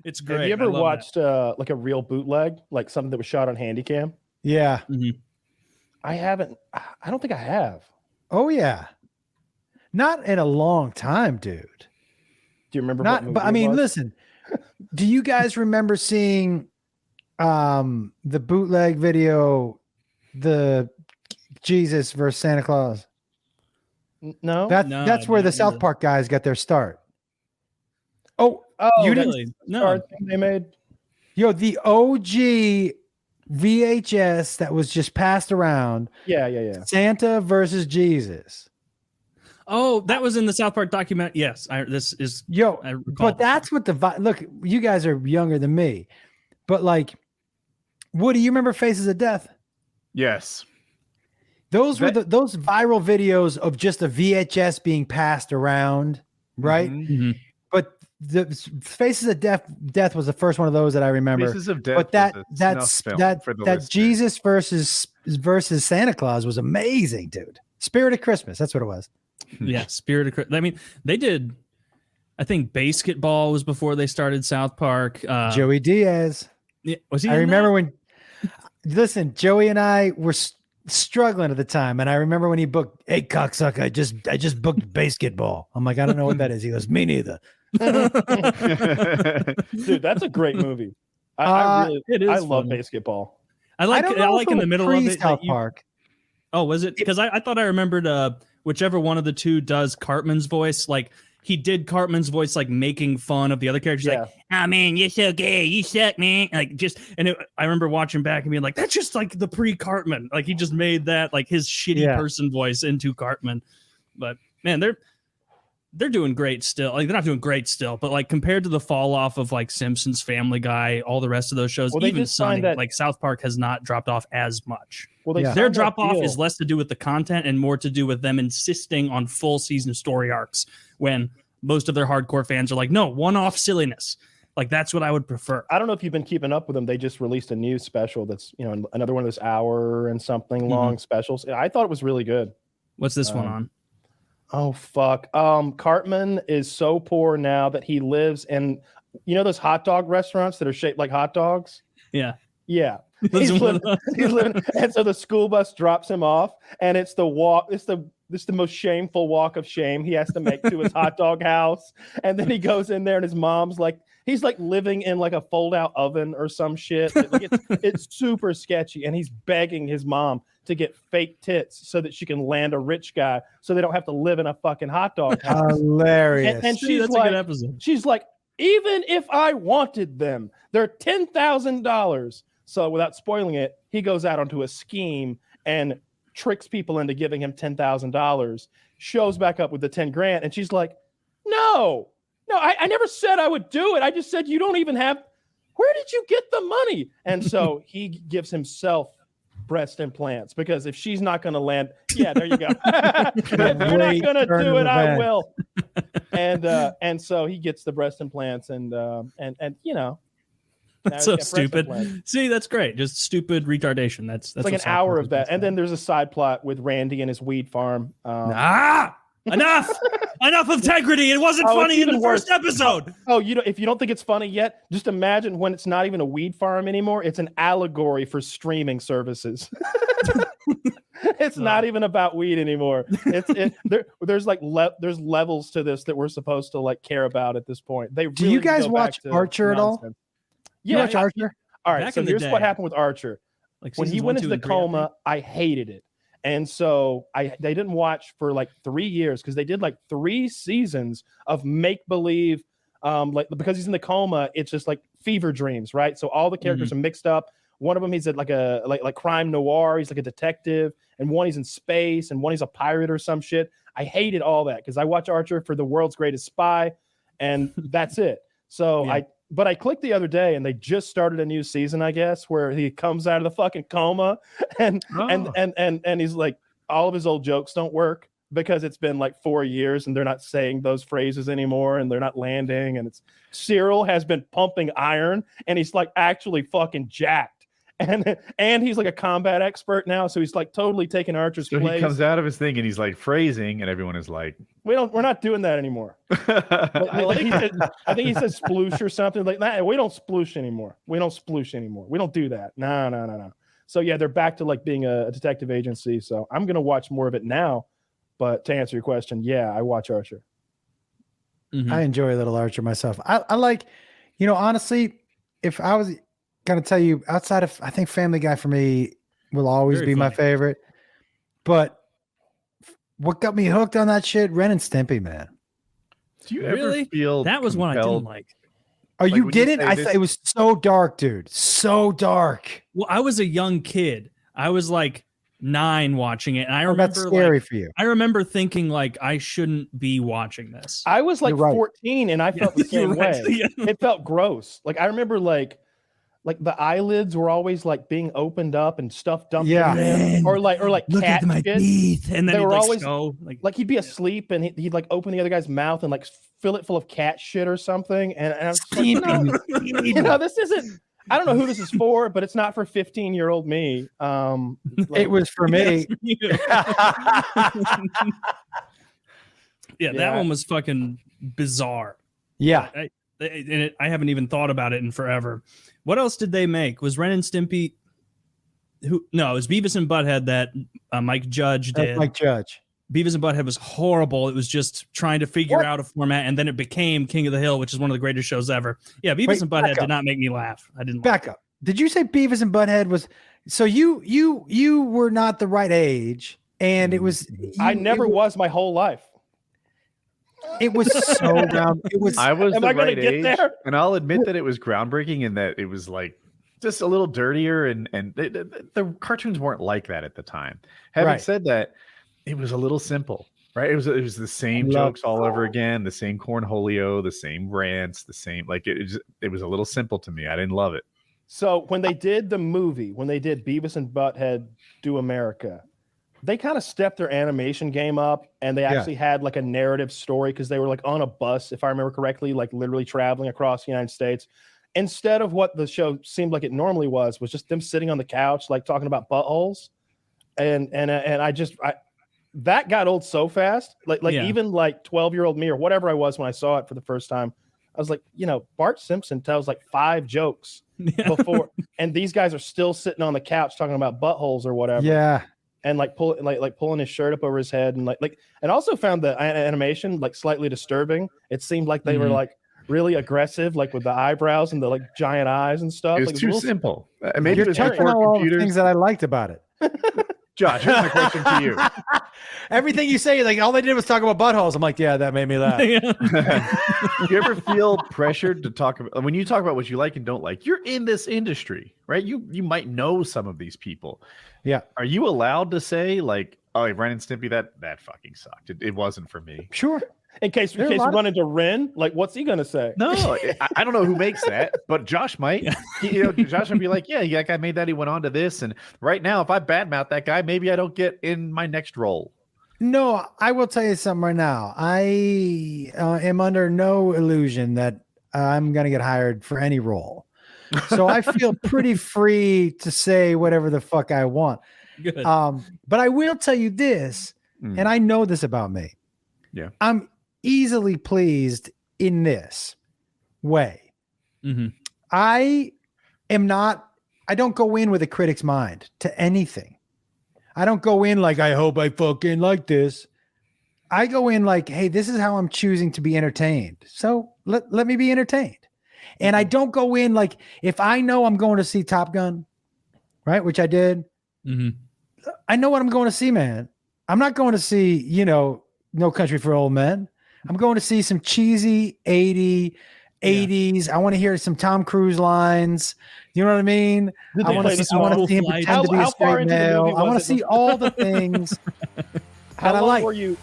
It's great. Have you ever watched like a real bootleg, like something that was shot on Handycam? Yeah. Mm-hmm. I haven't. I don't think I have. Oh yeah. Not in a long time, dude. Do you remember? But I mean, listen. Do you guys remember seeing the bootleg video, the Jesus versus Santa Claus? No. That's where the South Park guys got their start. Oh, you didn't? Really? No. They made. Yo, the OG VHS that was just passed around. Yeah. Santa versus Jesus. Oh, that was in the South Park document. Yes, But that's what look. You guys are younger than me, but like, Woody, you remember Faces of Death? Yes. Those were those viral videos of just a VHS being passed around, right? Mm-hmm. But the Faces of Death was the first one of those that I remember. Faces of Death. But that Jesus versus Santa Claus was amazing, dude. Spirit of Christmas. That's what it was. Yeah, Spirit of Christmas. I mean, they did. I think Basketball was before they started South Park. Joey Diaz. Yeah, was he? I remember when. Listen, Joey and I were struggling at the time, and I remember when he booked, "Hey, cocksucker, I just booked Basketball." I'm like, I don't know what that is. He goes, "Me neither." Dude, that's a great movie. I love Basketball. I like in the middle of it. South Park. Oh, was it? Because I thought I remembered whichever one of the two does Cartman's voice. Like he did Cartman's voice, like making fun of the other characters. Like, oh man, you're so gay, you suck, man. Like I remember watching back and being like, that's just like the pre-Cartman. Like he just made that like his shitty person voice into Cartman. But man, they're doing great still. Like they're not doing great still, but like compared to the fall off of like Simpsons, Family Guy, all the rest of those shows, even Sunny, like South Park has not dropped off as much. Well, their drop off is less to do with the content and more to do with them insisting on full season story arcs when most of their hardcore fans are like, no, one-off silliness. Like that's what I would prefer. I don't know if you've been keeping up with them. They just released a new special that's, another one of those hour and something long specials. I thought it was really good. What's this one on? Oh fuck. Cartman is so poor now that he lives in those hot dog restaurants that are shaped like hot dogs? Yeah. Yeah. He's living, and so the school bus drops him off, and it's the most shameful walk of shame he has to make to his hot dog house. And then he goes in there, and his mom's like, he's like living in like a fold-out oven or some shit. It's super sketchy, and he's begging his mom to get fake tits so that she can land a rich guy, so they don't have to live in a fucking hot dog house. Hilarious. And she's like, a good episode. She's like, even if I wanted them, they're $10,000. So without spoiling it, he goes out onto a scheme and tricks people into giving him $10,000, shows back up with the 10 grand. And she's like, no, I never said I would do it. I just said, you don't even have, where did you get the money? And so he gives himself breast implants, because if she's not going to land, there you go. If you're not going to do it, I will. And so he gets the breast implants and that's so stupid. See, that's great. Just stupid retardation. That's like an hour of that. And then there's a side plot with Randy and his weed farm. Enough of integrity. It wasn't funny in the first episode. Oh, if you don't think it's funny yet, just imagine when it's not even a weed farm anymore. It's an allegory for streaming services. It's not even about weed anymore. There's levels to this that we're supposed to like care about at this point. Do you guys watch Archer at all? Yeah, watch Archer. All right, so here's what happened with Archer. Like when he went into the coma, I hated it. And so they didn't watch for like 3 years, because they did like 3 seasons of make-believe. Because he's in the coma, it's just like fever dreams, right? So all the characters are mixed up. One of them, he's like crime noir. He's like a detective, and one he's in space, and one he's a pirate or some shit. I hated all that, because I watch Archer for The World's Greatest Spy, and that's it. So But I clicked the other day, and they just started a new season, I guess, where he comes out of the fucking coma, and he's like, all of his old jokes don't work because it's been like 4 years and they're not saying those phrases anymore, and they're not landing. And Cyril has been pumping iron, and he's like actually fucking jacked. and he's like a combat expert now, so he's like totally taking Archer's So place. he comes out of his thing and he's like phrasing, and everyone is like, We're not doing that anymore. Like he said, I think he said sploosh or something like that. We don't sploosh anymore. We don't do that. No. So yeah, they're back to like being a detective agency. So I'm gonna watch more of it now. But to answer your question, yeah, I watch Archer. Mm-hmm. I enjoy a little Archer myself. I like, honestly, if I was gonna tell you outside of, I think Family Guy for me will always Very be my funny. favorite. But what got me hooked on that shit? Ren and Stimpy, man. do you Really? ever feel That was one I compelled- didn't like. Oh, Like, you when you didn't? say I this- thought it was so dark, dude. So dark. Well, I was a young kid. I was like 9 watching it, and I That's remember scary like, for you. I remember thinking like I shouldn't be watching this. I was like You're right. 14 and I felt the same You're right. way. Yeah. It felt gross. Like I remember like the eyelids were always like being opened up and stuff dumped Yeah. in them. Or like Look cat at my shit. teeth, and then They he'd were like always- go like Like he'd be asleep and he'd like open the other guy's mouth and like fill it full of cat shit or something. And I was just like, no, this isn't. I don't know who this is for, but it's not for 15-year-old me. It was for me. Yeah, that one was fucking bizarre. Yeah. And I haven't even thought about it in forever. What else did they make? Was Ren and Stimpy? No, it was Beavis and Butthead that Mike Judge did. That's Mike Judge. Beavis and Butthead was horrible. It was just trying to figure out a format, and then it became King of the Hill, which is one of the greatest shows ever. Yeah, Beavis and Butthead did not make me laugh. I didn't. Back up. Did you say Beavis and Butthead was? So you were not the right age, and it was. I never was my whole life. It was so round. It was. I was Am the I gonna right get age, there? and I'll admit that it was groundbreaking in that it was like just a little dirtier, and the cartoons weren't like that at the time. Having Right. said that, it was a little simple, right? It was the same jokes all over again, the same cornholio, the same rants, the same like it was a little simple to me. I didn't love it. So when they did the movie, when they did Beavis and Butthead Do America, they kind of stepped their animation game up, and they actually had like a narrative story because they were like on a bus, if I remember correctly, like literally traveling across the United States. Instead of what the show seemed like it normally was just them sitting on the couch, like talking about buttholes. And that got old so fast. Even like 12-year-old me or whatever I was when I saw it for the first time, I was like, Bart Simpson tells like 5 jokes before, and these guys are still sitting on the couch talking about buttholes or whatever. Yeah. And pulling his shirt up over his head and also found the animation like slightly disturbing. It seemed like they were like really aggressive, like with the eyebrows and the like giant eyes and stuff. It was too simple. Maybe You're it was touching before on all the computers. things that I liked about it. Josh, here's my question to you. Everything you say, like all they did was talk about buttholes. I'm like, yeah, that made me laugh. Do you ever feel pressured to talk about when you talk about what you like and don't like? You're in this industry, right? You might know some of these people. Yeah. Are you allowed to say like, "Oh, Ren and Stimpy, that fucking sucked. It wasn't for me." Sure. In case you run into Ren, like what's he gonna say? No, I don't know who makes that, but Josh might. Josh would be like, "Yeah, that guy made that. He went on to this." And right now, if I badmouth that guy, maybe I don't get in my next role. No, I will tell you something right now. I am under no illusion that I'm going to get hired for any role. So I feel pretty free to say whatever the fuck I want. Good. But I will tell you this, and I know this about me. Yeah. I'm easily pleased in this way. Mm-hmm. I don't go in with a critic's mind to anything. I don't go in like, I hope I fucking like this. I go in like, hey, this is how I'm choosing to be entertained. So let me be entertained. And I don't go in like, if I know I'm going to see Top Gun, right, which I did, I know what I'm going to see, man. I'm not going to see, No Country for Old Men. I'm going to see some cheesy 80s. I want to hear some Tom Cruise lines. You know what I mean? I want to see him pretend to be a straight male. I want to see all the things. How I long like. were you?